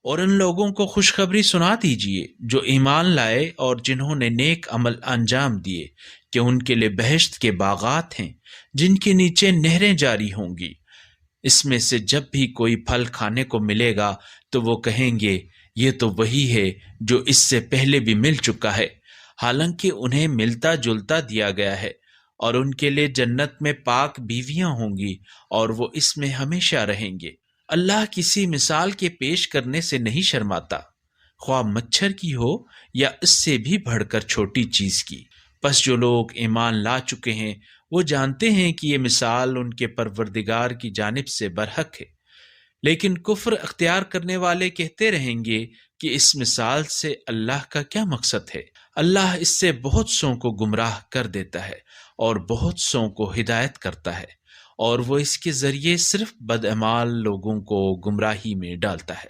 اور ان لوگوں کو خوشخبری سنا دیجیے جو ایمان لائے اور جنہوں نے نیک عمل انجام دیے کہ ان کے لیے بہشت کے باغات ہیں جن کے نیچے نہریں جاری ہوں گی۔ اس میں سے جب بھی کوئی پھل کھانے کو ملے گا تو وہ کہیں گے یہ تو وہی ہے جو اس سے پہلے بھی مل چکا ہے، حالانکہ انہیں ملتا جلتا دیا گیا ہے، اور ان کے لیے جنت میں پاک بیویاں ہوں گی اور وہ اس میں ہمیشہ رہیں گے۔ اللہ کسی مثال کے پیش کرنے سے نہیں شرماتا، خواہ مچھر کی ہو یا اس سے بھی بڑھ کر چھوٹی چیز کی۔ پس جو لوگ ایمان لا چکے ہیں وہ جانتے ہیں کہ یہ مثال ان کے پروردگار کی جانب سے برحق ہے، لیکن کفر اختیار کرنے والے کہتے رہیں گے کہ اس مثال سے اللہ کا کیا مقصد ہے؟ اللہ اس سے بہت سوں کو گمراہ کر دیتا ہے اور بہت سوں کو ہدایت کرتا ہے، اور وہ اس کے ذریعے صرف بدعمال لوگوں کو گمراہی میں ڈالتا ہے۔